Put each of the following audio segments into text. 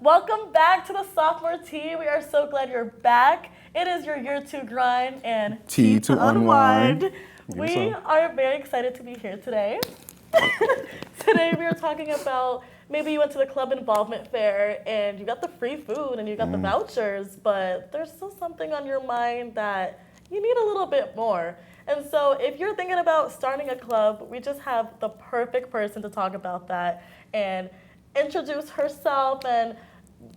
Welcome back to the Sophomore Tea. We are so glad you're back. It is your year 2 grind and tea to unwind. We are very excited to be here today. Today we are talking about maybe you went to the club involvement fair and you got the free food and you got the vouchers, but there's still something on your mind that you need a little bit more. And so if you're thinking about starting a club, we just have the perfect person to talk about that and introduce herself, and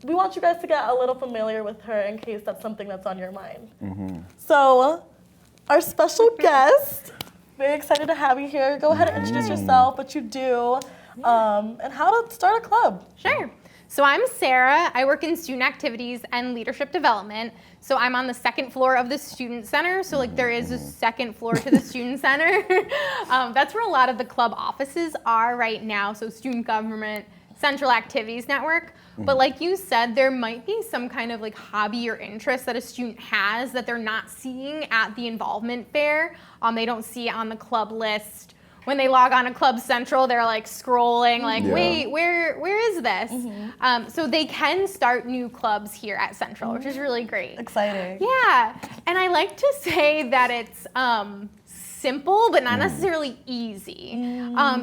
we want you guys to get a little familiar with her in case that's something that's on your mind. So our special guest, very excited to have you here. Go ahead and introduce yourself, what you do, and how to start a club. Sure. So I'm Sarah. I work in student activities and leadership development. So I'm on the second floor of the student center. So like there is a second floor to the student center. That's where a lot of the club offices are right now. So student government, central activities network. But like you said, there might be some kind of like hobby or interest that a student has that they're not seeing at the involvement fair. They don't see it on the club list. When they log on to Club Central, they're like scrolling, like, wait, where is this? So they can start new clubs here at Central, which is really great. Exciting. Yeah, and I like to say that it's simple, but not necessarily easy.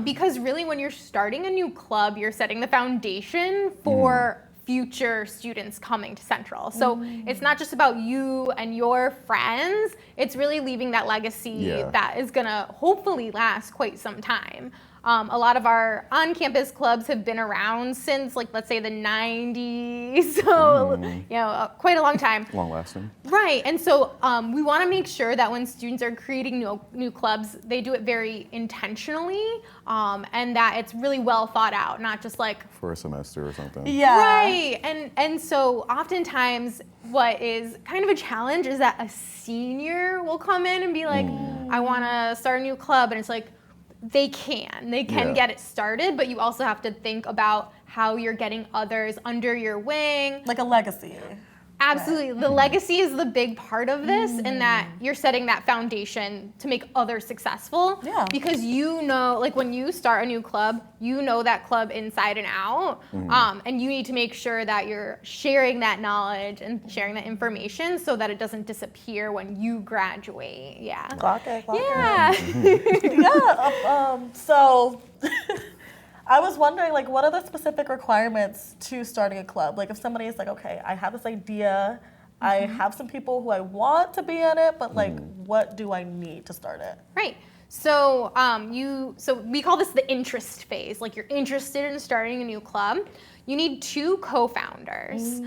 Because really when you're starting a new club, you're setting the foundation for future students coming to Central. So it's not just about you and your friends, it's really leaving that legacy that is gonna hopefully last quite some time. A lot of our on-campus clubs have been around since, like, let's say the 90s, so, you know, quite a long time. Long lasting. Right, and so we want to make sure that when students are creating new clubs, they do it very intentionally, and that it's really well thought out, not just like For a semester or something. Yeah. Right, and so oftentimes what is kind of a challenge is that a senior will come in and be like, I want to start a new club, and it's like, they can get it started, but you also have to think about how you're getting others under your wing. Like a legacy. Absolutely. The legacy is the big part of this, in that you're setting that foundation to make others successful. Yeah. Because you know, like when you start a new club, you know that club inside and out. And you need to make sure that you're sharing that knowledge and sharing that information so that it doesn't disappear when you graduate. Yeah. Clock it. Yeah. So I was wondering, like, what are the specific requirements to starting a club? Like, if somebody is like, okay, I have this idea, I have some people who I want to be in it, but like, what do I need to start it? Right. So so we call this the interest phase. Like, you're interested in starting a new club. You need 2 co-founders.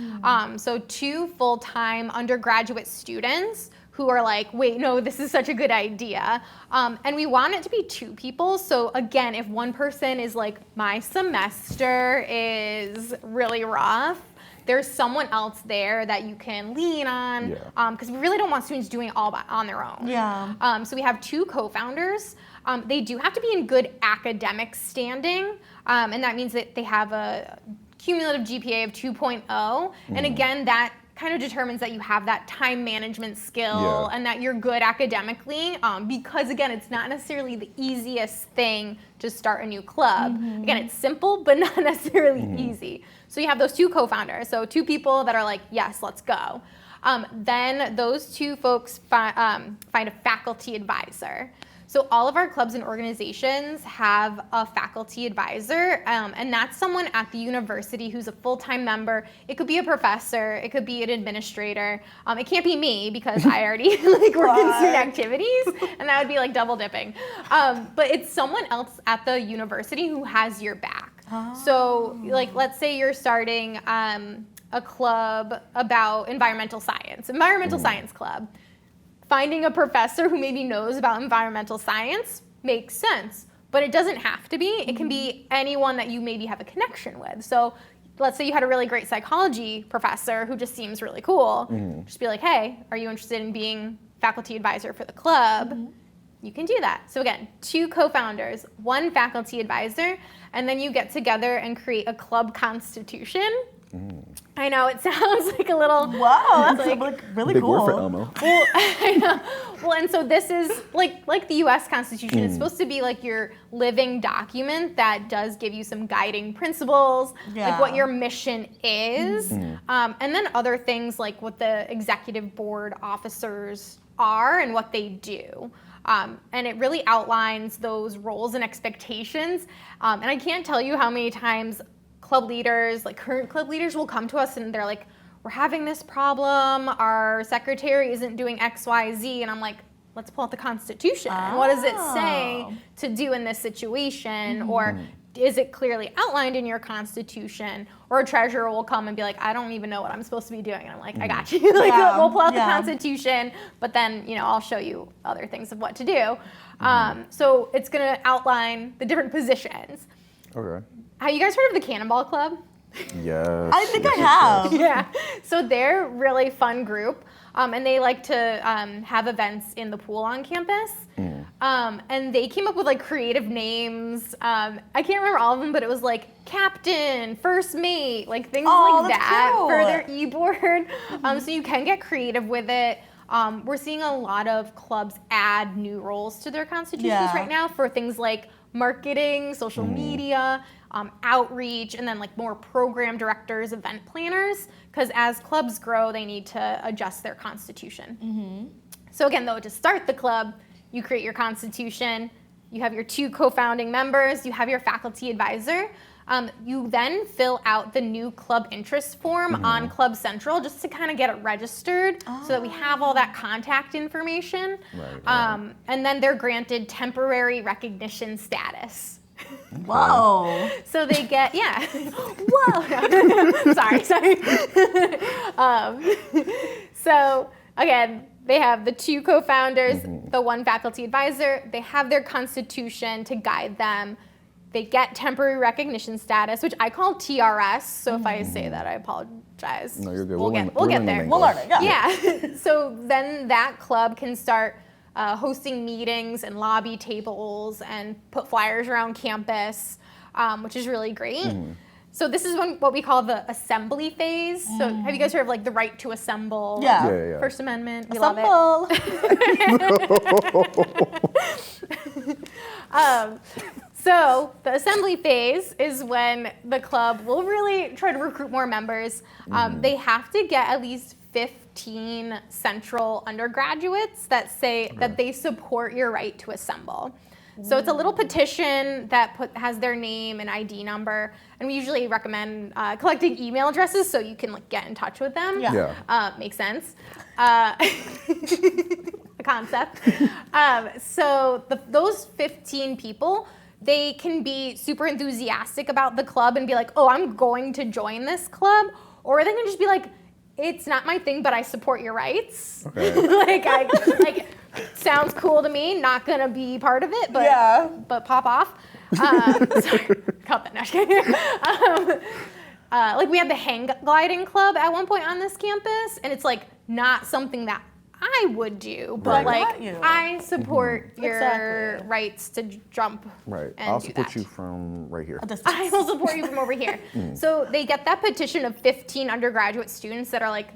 So 2 full-time undergraduate students who are like, wait, no, this is such a good idea. And we want it to be 2 people. So again, if one person is like, my semester is really rough, there's someone else there that you can lean on, because we really don't want students doing it all on their own. Yeah. So we have 2 co-founders. They do have to be in good academic standing, and that means that they have a cumulative GPA of 2.0. And again, that kind of determines that you have that time management skill and that you're good academically, because again, it's not necessarily the easiest thing to start a new club. Again, it's simple, but not necessarily easy. So you have those 2 co-founders, so 2 people that are like, yes, let's go. Then those 2 folks find a faculty advisor. So all of our clubs and organizations have a faculty advisor, and that's someone at the university who's a full-time member. It could be a professor, it could be an administrator. It can't be me because I already like work in student activities, and that would be like double dipping. But it's someone else at the university who has your back. So like, let's say you're starting a club about environmental science club. Finding a professor who maybe knows about environmental science makes sense, but it doesn't have to be. It can be anyone that you maybe have a connection with. So let's say you had a really great psychology professor who just seems really cool. Just be like, hey, are you interested in being faculty advisor for the club? You can do that. So again, 2 co-founders, 1 faculty advisor, and then you get together and create a club constitution. I know, it sounds like a little... Wow, that's like, like really Big cool. word for Elmo. Well, I know. Well, and so this is like the U.S. Constitution. It's supposed to be like your living document that does give you some guiding principles, like what your mission is, and then other things like what the executive board officers are and what they do. And it really outlines those roles and expectations. And I can't tell you how many times club leaders, like current club leaders, will come to us and they're like, we're having this problem, our secretary isn't doing X, Y, Z, and I'm like, let's pull out the Constitution. What does it say to do in this situation? Or is it clearly outlined in your Constitution? Or a treasurer will come and be like, I don't even know what I'm supposed to be doing. And I'm like, I got you. Like, we'll pull out the Constitution, but then, I'll show you other things of what to do. So it's gonna outline the different positions. Okay. Have you guys heard of the Cannonball Club? Yes. I think I have. Yeah. So they're a really fun group, and they like to have events in the pool on campus. And they came up with like creative names. I can't remember all of them, but it was like captain, first mate, like things like that for their e-board. So you can get creative with it. We're seeing a lot of clubs add new roles to their constitutions right now for things like marketing, social media, outreach, and then like more program directors, event planners, because as clubs grow, they need to adjust their constitution. So again, though, to start the club, you create your constitution, you have your 2 co-founding members, you have your faculty advisor. You then fill out the new club interest form on Club Central just to kind of get it registered so that we have all that contact information. Right. And then they're granted temporary recognition status. Whoa. So they get, whoa. sorry. So again, they have the 2 co-founders, the 1 faculty advisor. They have their constitution to guide them. They get temporary recognition status, which I call TRS. So if I say that, I apologize. No, you're good. We'll get there. We'll learn it. Yeah. So then that club can start hosting meetings and lobby tables and put flyers around campus, which is really great. So this is what we call the assembly phase. So have you guys heard of like the right to assemble? Yeah. First Amendment. We Assemble. love it. So the assembly phase is when the club will really try to recruit more members. They have to get at least 15 central undergraduates that say that they support your right to assemble. So it's a little petition that has their name and ID number, and we usually recommend collecting email addresses so you can like get in touch with them. Makes sense. The concept. So those 15 people, they can be super enthusiastic about the club and be like, oh, I'm going to join this club. Or they can just be like, it's not my thing, but I support your rights. Okay. Sounds cool to me. Not gonna be part of it, but pop off. Sorry, cut that. Like we had the hang gliding club at one point on this campus, and it's like not something that I would do, but I support your rights to jump. Right. And I'll do support that. you from right here. I will support you from over here. So they get that petition of 15 undergraduate students that are like,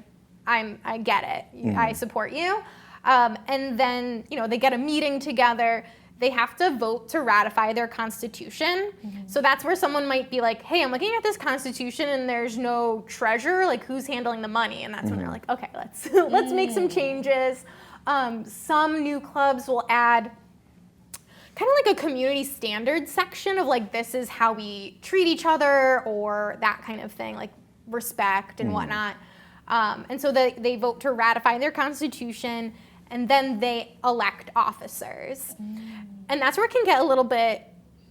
I get it. I support you. And then, they get a meeting together. They have to vote to ratify their constitution. So that's where someone might be like, hey, I'm looking at this constitution and there's no treasurer, like who's handling the money? And that's when they're like, okay, let's make some changes. Some new clubs will add kind of like a community standards section of like, this is how we treat each other or that kind of thing, like respect and whatnot. And so they vote to ratify their constitution, and then they elect officers. And that's where it can get a little bit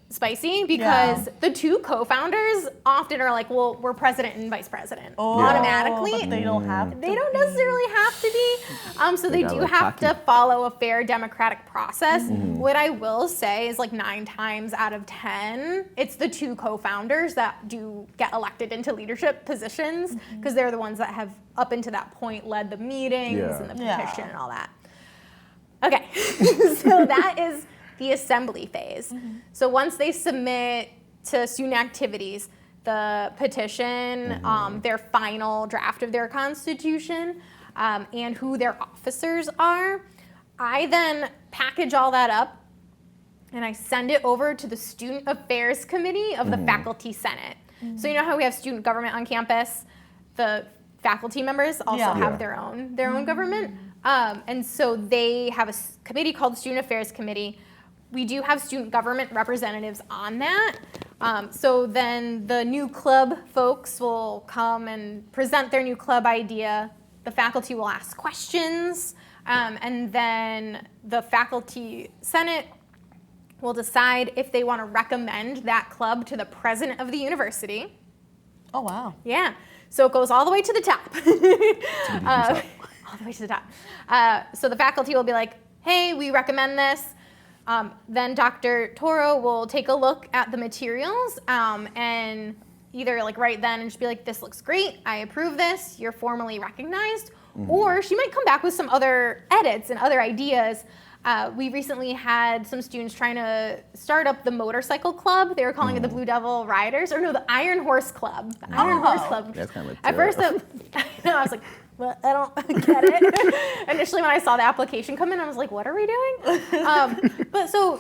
spicy because the 2 co-founders often are like, well, we're president and vice president automatically. But they don't have to. They don't necessarily have to be. So they do have to follow a fair democratic process. What I will say is like 9 times out of 10, it's the 2 co-founders that do get elected into leadership positions because they're the ones that have up until that point led the meetings and the petition and all that. Okay, so that is the assembly phase. So once they submit to student activities, the petition, their final draft of their constitution, and who their officers are. I then package all that up and I send it over to the Student Affairs Committee of the Faculty Senate. So you know how we have student government on campus? The faculty members also have their own government. And so they have a committee called the Student Affairs Committee. We do have student government representatives on that. So then the new club folks will come and present their new club idea. The faculty will ask questions. And then the faculty senate will decide if they want to recommend that club to the president of the university. Oh, wow. Yeah. So it goes all the way to the top. All the way to the top. So the faculty will be like, hey, we recommend this. Then Dr. Toro will take a look at the materials and either like right then and just be like, this looks great, I approve this, you're formally recognized. Or she might come back with some other edits and other ideas. We recently had some students trying to start up the motorcycle club. They were calling it the Blue Devil Riders, or no, the Iron Horse Club. The Iron Horse Club. That's kind of At first, I was like, well, I don't get it. Initially, when I saw the application come in, I was like, what are we doing? But so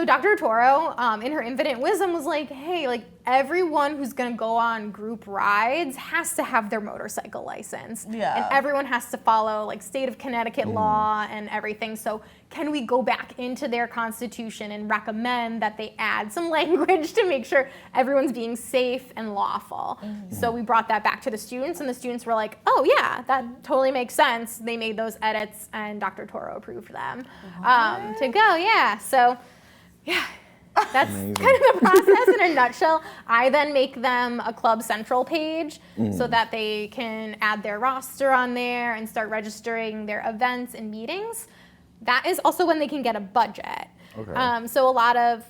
Dr. Toro, in her infinite wisdom, was like, hey, like everyone who's gonna go on group rides has to have their motorcycle license. Yeah. And everyone has to follow like state of Connecticut law and everything. So can we go back into their constitution and recommend that they add some language to make sure everyone's being safe and lawful? So we brought that back to the students, and the students were like, oh yeah, that totally makes sense. They made those edits, and Dr. Toro approved them to go, yeah. So yeah, that's kind of the process in a nutshell. I then make them a Club Central page so that they can add their roster on there and start registering their events and meetings. That is also when they can get a budget. Okay. So a lot of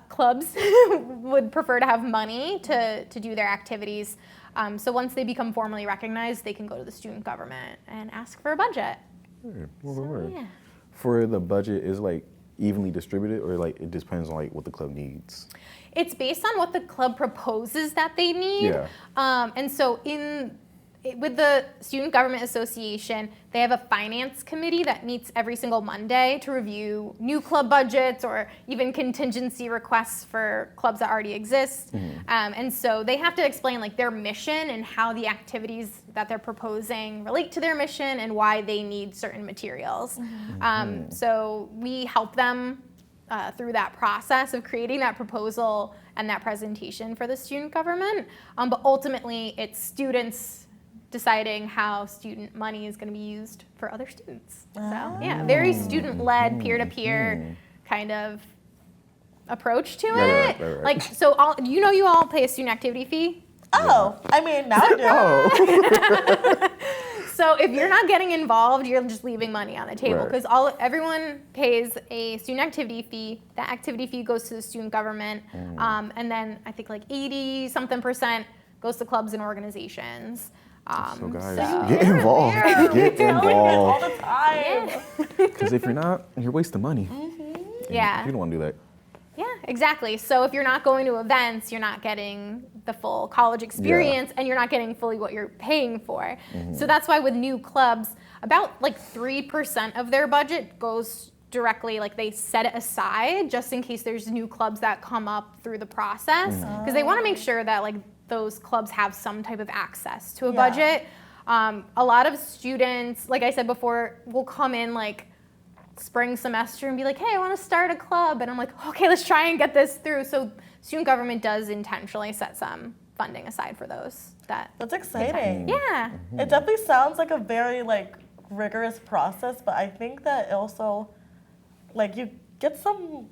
clubs would prefer to have money to do their activities. So once they become formally recognized, they can go to the student government and ask for a budget. Yeah. For the budget, is like evenly distributed, or like it depends on like what the club needs? It's based on what the club proposes that they need. Yeah. And so with the Student Government Association, they have a finance committee that meets every single Monday to review new club budgets or even contingency requests for clubs that already exist. And so they have to explain like their mission and how the activities that they're proposing relate to their mission and why they need certain materials. So we help them through that process of creating that proposal and that presentation for the student government. But ultimately, it's students deciding how student money is going to be used for other students. So yeah, very student-led, peer-to-peer kind of approach to it. Right. Like, so you all pay a student activity fee? Oh, I mean, now I do. So if you're not getting involved, you're just leaving money on the table, because everyone pays a student activity fee. That activity fee goes to the student government, and then I think like 80-something% goes to clubs and organizations. So guys, get involved. Get all involved. the time. Because if you're not, you're wasting money. Yeah. You don't want to do that. Yeah, exactly. So if you're not going to events, you're not getting the full college experience, and you're not getting fully what you're paying for. So that's why with new clubs, about like 3% of their budget goes directly, like they set it aside just in case there's new clubs that come up through the process, because they want to make sure that like those clubs have some type of access to a budget. A lot of students, like I said before, will come in like spring semester and be like, hey, I want to start a club. And I'm like, okay, let's try and get this through. So student government does intentionally set some funding aside for those. That's exciting. Yeah. It definitely sounds like a very like rigorous process, but I think that it also, like, you get some,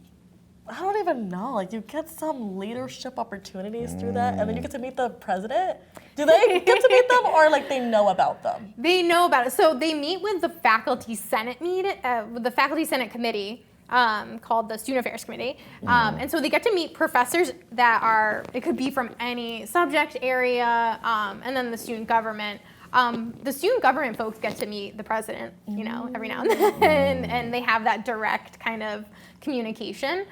I don't even know, like you get some leadership opportunities through that, and then you get to meet the president. Do they get to meet them, or like they know about them? They know about it. So they meet with the faculty senate with the faculty senate committee called the Student Affairs Committee. And so they get to meet professors that it could be from any subject area, and then the student government. The student government folks get to meet the president, every now and then, and they have that direct kind of communication.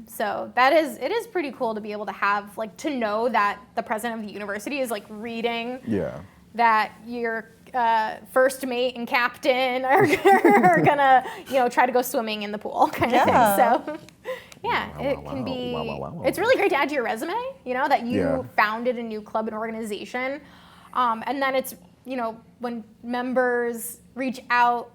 So it is pretty cool to be able to have, like, to know that the president of the university is, like, reading that your first mate and captain are gonna, try to go swimming in the pool kind of thing. So it can be, it's really great to add to your resume, that you founded a new club and organization. And then it's, when members reach out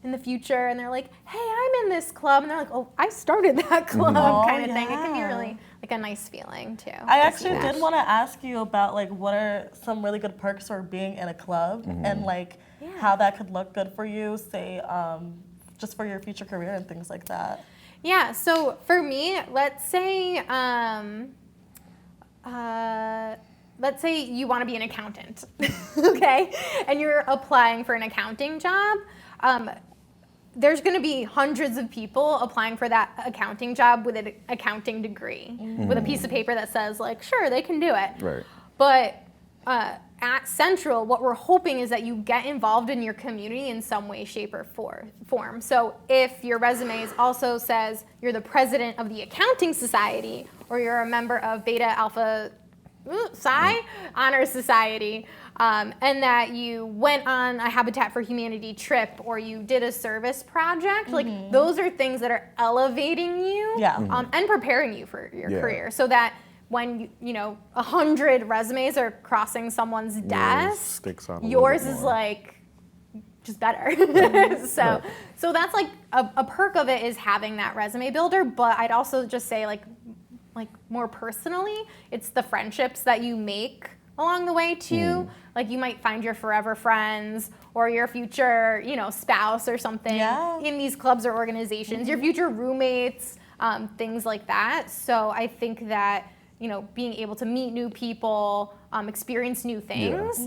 in the future and they're like, hey, I'm in this club, and they're like, oh, I started that club kind of thing. It can be really like a nice feeling too. I actually did want to ask you about, like, what are some really good perks for being in a club and, like, how that could look good for you, say, just for your future career and things like that. Yeah, so for me, let's say you want to be an accountant, okay? And you're applying for an accounting job. There's going to be hundreds of people applying for that accounting job with an accounting degree, with a piece of paper that says, like, sure, they can do it. Right. But at Central, what we're hoping is that you get involved in your community in some way, shape, or form. So if your resume also says you're the president of the Accounting Society, or you're a member of Beta Alpha Psi Honor Society, and that you went on a Habitat for Humanity trip, or you did a service project, like, those are things that are elevating you and preparing you for your career, so that when 100 resumes are crossing someone's desk, yours is like just better. So that's like a perk of it, is having that resume builder. But I'd also just say, like more personally, it's the friendships that you make along the way too. Like, you might find your forever friends or your future, spouse or something in these clubs or organizations, your future roommates, things like that. So I think that, being able to meet new people, experience new things,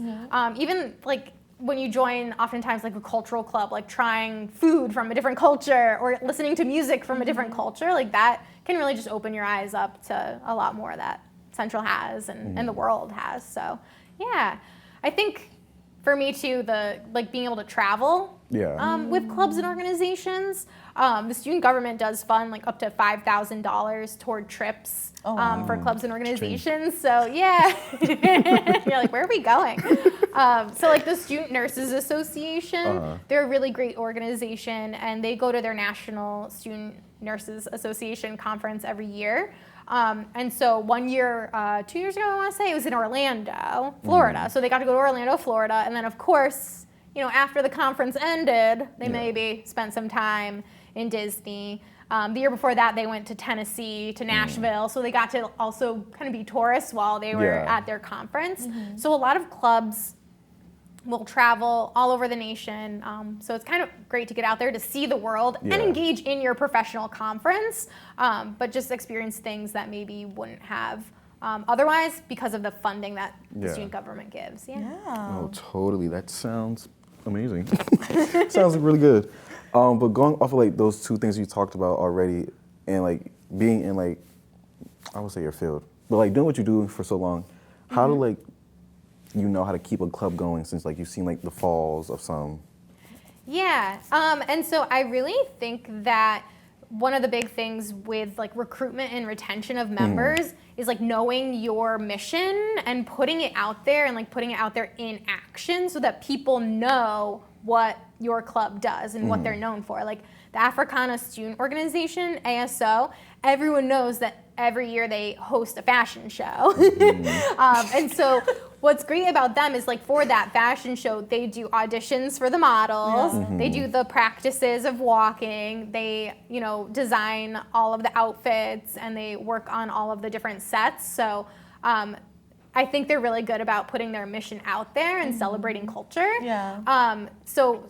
even like when you join oftentimes like a cultural club, like trying food from a different culture or listening to music from a different culture, like that can really just open your eyes up to a lot more that Central has and the world has. So I think for me too, being able to travel with clubs and organizations. The student government does fund like up to $5,000 toward trips for clubs and organizations. So you're like, where are we going? So like the Student Nurses Association, they're a really great organization, and they go to their National Student Nurses Association conference every year. And so 1 year, 2 years ago, I want to say, it was in Orlando, Florida. So they got to go to Orlando, Florida. And then, of course, after the conference ended, they maybe spent some time in Disney. The year before that, they went to Tennessee, to Nashville. So they got to also kind of be tourists while they were at their conference. So a lot of clubs will travel all over the nation. So it's kind of great to get out there to see the world and engage in your professional conference, but just experience things that maybe you wouldn't have otherwise because of the funding that the student government gives. Oh, totally. That sounds amazing. Sounds really good. But going off of like those two things you talked about already, and like being in like, I would say your field, but like doing what you do for so long, how do like how to keep a club going, since like you've seen like the falls of some? And so I really think that one of the big things with like recruitment and retention of members is like knowing your mission and putting it out there, and like putting it out there in action so that people know what your club does and what they're known for. Like the Africana Student Organization, ASO, everyone knows that every year they host a fashion show. And so what's great about them is like for that fashion show, they do auditions for the models, they do the practices of walking, they, design all of the outfits, and they work on all of the different sets. So I think they're really good about putting their mission out there and celebrating culture. So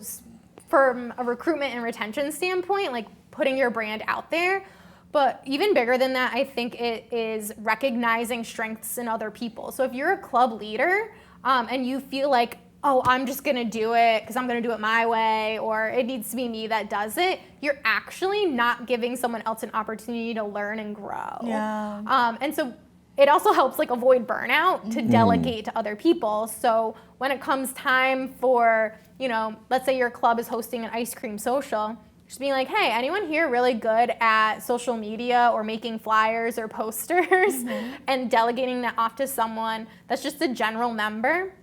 from a recruitment and retention standpoint, like putting your brand out there. But even bigger than that, I think it is recognizing strengths in other people. So if you're a club leader and you feel like, oh, I'm just gonna do it because I'm gonna do it my way, or it needs to be me that does it, you're actually not giving someone else an opportunity to learn and grow. And so it also helps like avoid burnout to delegate to other people. So when it comes time for, let's say your club is hosting an ice cream social, just being like, hey, anyone here really good at social media or making flyers or posters, and delegating that off to someone that's just a general member.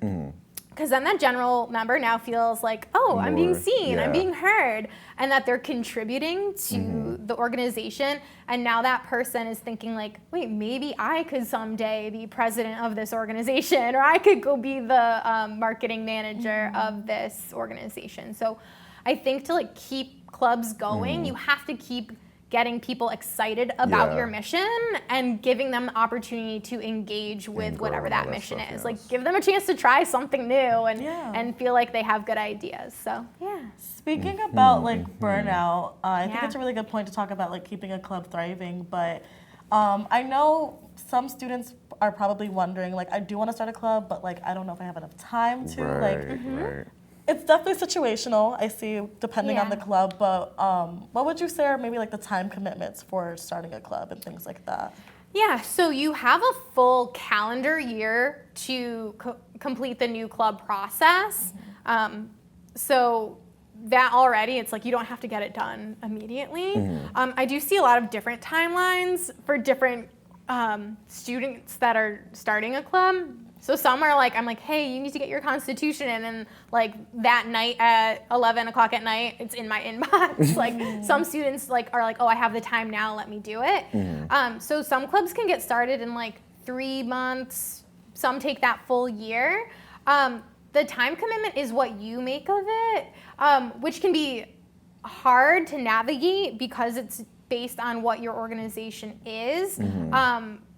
Because then that general member now feels like, oh, I'm being seen, I'm being heard, and that they're contributing to the organization. And now that person is thinking like, wait, maybe I could someday be president of this organization, or I could go be the marketing manager of this organization. So I think to like keep clubs going, you have to keep getting people excited about your mission and giving them the opportunity to engage with whatever that mission is. Like, give them a chance to try something new and feel like they have good ideas. So, yeah. Speaking about like burnout, I think it's a really good point to talk about like keeping a club thriving. But I know some students are probably wondering, like, I do want to start a club, but like I don't know if I have enough time to. It's definitely situational, I see, depending on the club, but what would you say are maybe like the time commitments for starting a club and things like that? Yeah, so you have a full calendar year to complete the new club process. So that already, it's like you don't have to get it done immediately. I do see a lot of different timelines for different students that are starting a club. So some are like, I'm like, hey, you need to get your constitution in, and like that night at 11 o'clock at night, it's in my inbox. Like some students like are like, oh, I have the time now, let me do it. So some clubs can get started in like 3 months. Some take that full year. The time commitment is what you make of it, which can be hard to navigate because it's based on what your organization is.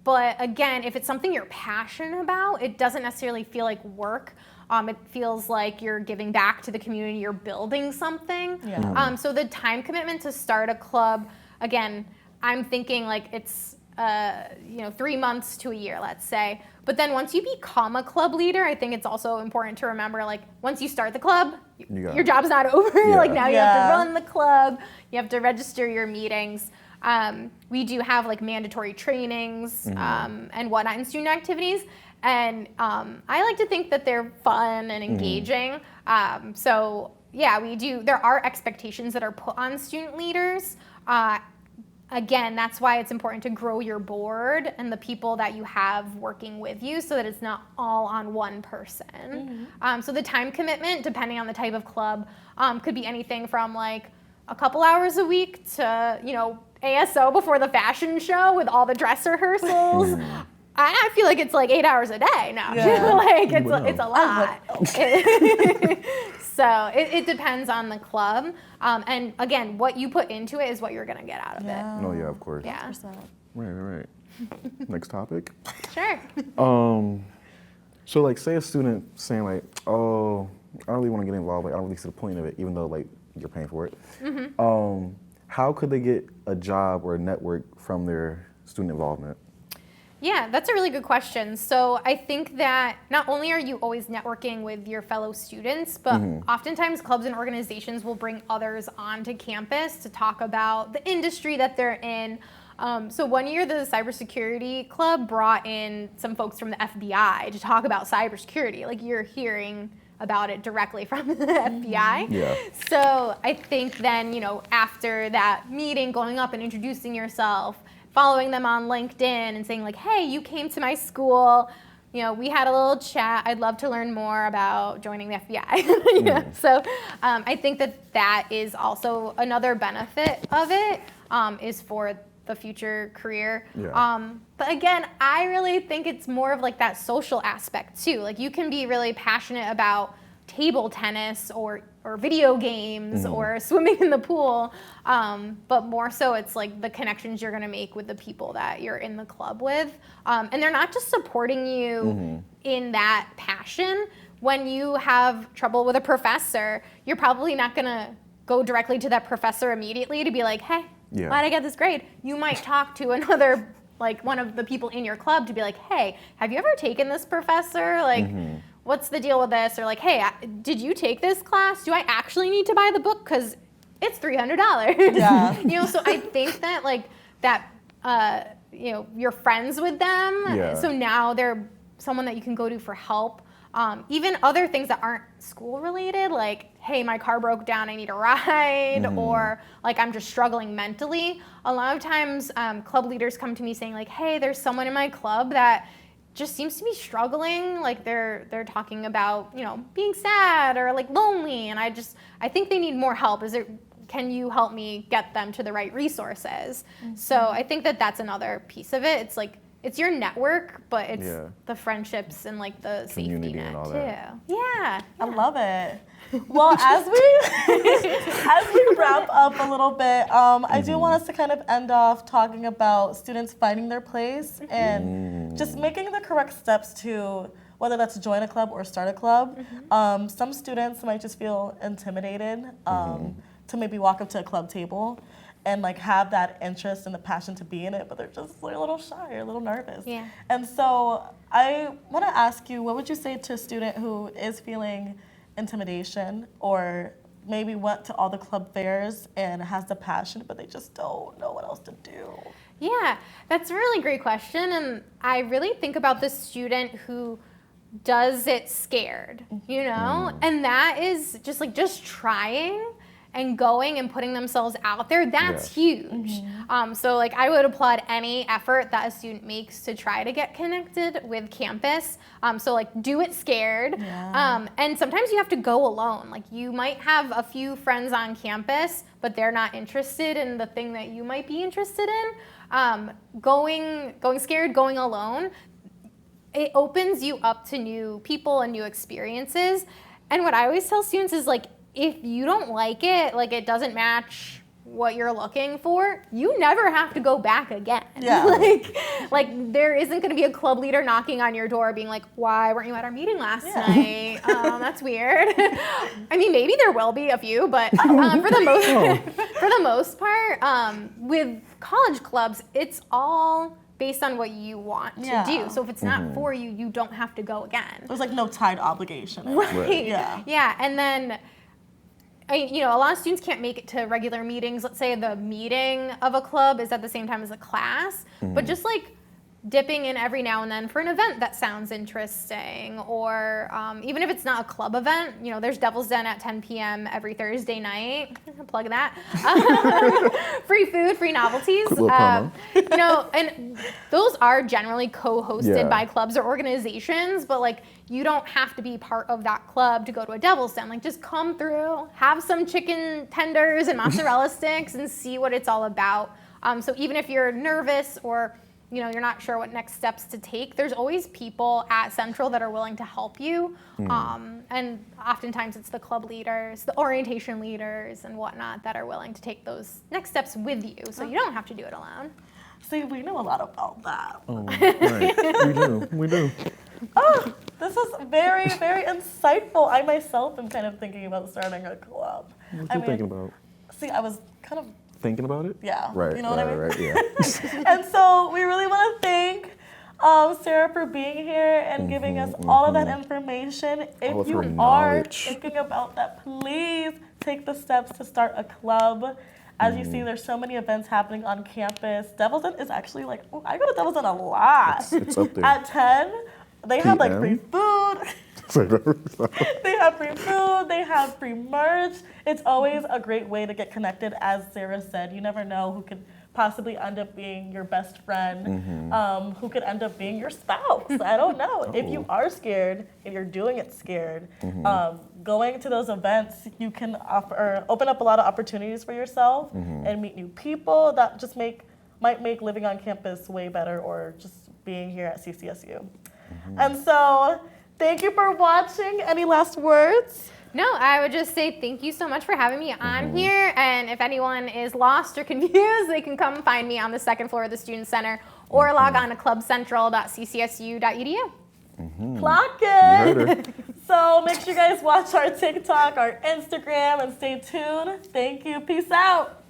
But again, if it's something you're passionate about, it doesn't necessarily feel like work. It feels like you're giving back to the community, you're building something. So the time commitment to start a club, again, I'm thinking like it's 3 months to a year, let's say. But then once you become a club leader, I think it's also important to remember, like, once you start the club, your job's not over. Like now you have to run the club, you have to register your meetings. We do have like mandatory trainings and whatnot and student activities. And I like to think that they're fun and engaging. So yeah, we do. There are expectations that are put on student leaders. Again, that's why it's important to grow your board and the people that you have working with you so that it's not all on one person. So the time commitment, depending on the type of club, could be anything from like a couple hours a week to, ASO before the fashion show with all the dress rehearsals. I feel like it's like 8 hours a day now. Like it's a lot. So it depends on the club. And again, what you put into it is what you're gonna get out of it. Oh yeah, of course. Yeah. Right. Next topic. Sure. So like say a student saying like, oh, I don't really want to get involved, like I don't really see the point of it, even though like you're paying for it. How could they get a job or a network from their student involvement? Yeah, that's a really good question. So I think that not only are you always networking with your fellow students, but oftentimes clubs and organizations will bring others onto campus to talk about the industry that they're in. So one year the cybersecurity club brought in some folks from the FBI to talk about cybersecurity. Like you're hearing about it directly from the FBI. So I think then, after that meeting, going up and introducing yourself, following them on LinkedIn and saying like, hey, you came to my school, we had a little chat, I'd love to learn more about joining the FBI. So I think that is also another benefit of it, is for the future career. But again, I really think it's more of like that social aspect too. Like you can be really passionate about table tennis or video games or swimming in the pool, but more so it's like the connections you're gonna make with the people that you're in the club with. And they're not just supporting you in that passion. When you have trouble with a professor, you're probably not gonna go directly to that professor immediately to be like, hey, why'd I get this grade? You might talk to another, like one of the people in your club to be like, hey, have you ever taken this professor? Like, what's the deal with this? Or like, hey, did you take this class? Do I actually need to buy the book? Because it's $300. So I think that like that, you're friends with them. So now they're someone that you can go to for help. even other things that aren't school related, like, hey, my car broke down, I need a ride, or like I'm just struggling mentally. A lot of times club leaders come to me saying like, hey, there's someone in my club that just seems to be struggling, like they're talking about, you know, being sad or like lonely, and I think they need more help. Can you help me get them to the right resources? So I think that that's another piece of it. It's like, it's your network, but it's the friendships and like the Community safety net and all too. that. Yeah. I love it. Well, as we wrap up a little bit, I do want us to kind of end off talking about students finding their place and just making the correct steps to whether that's join a club or start a club. Some students might just feel intimidated to maybe walk up to a club table and like have that interest and the passion to be in it, but they're just like, a little shy or a little nervous. Yeah. And so I want to ask you, what would you say to a student who is feeling intimidation or maybe went to all the club fairs and has the passion, but they just don't know what else to do? Yeah, that's a really great question. And I really think about the student who does it scared, you know? And that is just trying and going and putting themselves out there, that's huge. So like I would applaud any effort that a student makes to try to get connected with campus. So like do it scared. And sometimes you have to go alone. Like you might have a few friends on campus, but they're not interested in the thing that you might be interested in. Going scared, going alone, it opens you up to new people and new experiences. And what I always tell students is like, if you don't like it, like it doesn't match what you're looking for, you never have to go back again. Yeah. like there isn't going to be a club leader knocking on your door being like, why weren't you at our meeting last night? That's weird. I mean, maybe there will be a few, but for the most part, with college clubs, it's all based on what you want to do. So if it's not for you, you don't have to go again. There's like no tied obligation. Right. Yeah. Yeah, and then a lot of students can't make it to regular meetings. Let's say the meeting of a club is at the same time as a class, but just like dipping in every now and then for an event that sounds interesting, or even if it's not a club event, there's Devil's Den at 10 p.m. every Thursday night. Plug that. Free food, free novelties. Quick little promo. And those are generally co-hosted by clubs or organizations, but like you don't have to be part of that club to go to a Devil's Den. Like just come through, have some chicken tenders and mozzarella sticks and see what it's all about. So even if you're nervous or you're not sure what next steps to take, there's always people at Central that are willing to help you. And oftentimes it's the club leaders, the orientation leaders and whatnot that are willing to take those next steps with you. So you don't have to do it alone. See, we know a lot about that. Oh, right. We do. Oh, this is very, very insightful. I myself am kind of thinking about starting a club. What you thinking about? See, I was kind of thinking about it? Yeah. Right. You know what I mean? Right, yeah. And so we really want to thank Sarah for being here and giving us all of that information. If you are thinking about that, please take the steps to start a club. As you see, there's so many events happening on campus. Devil's Den is actually like, I go to Devil's Den a lot. It's up there. At 10, they have like free food. They have free food, they have free merch. It's always a great way to get connected. As Sarah said, you never know who could possibly end up being your best friend, who could end up being your spouse. I don't know. If you are scared, if you're doing it scared, going to those events, you can open up a lot of opportunities for yourself and meet new people that just might make living on campus way better, or just being here at CCSU. And so, thank you for watching. Any last words? No, I would just say thank you so much for having me on here. And if anyone is lost or confused, they can come find me on the second floor of the Student Center or log on to clubcentral.ccsu.edu. Clock it! So make sure you guys watch our TikTok, our Instagram, and stay tuned. Thank you. Peace out.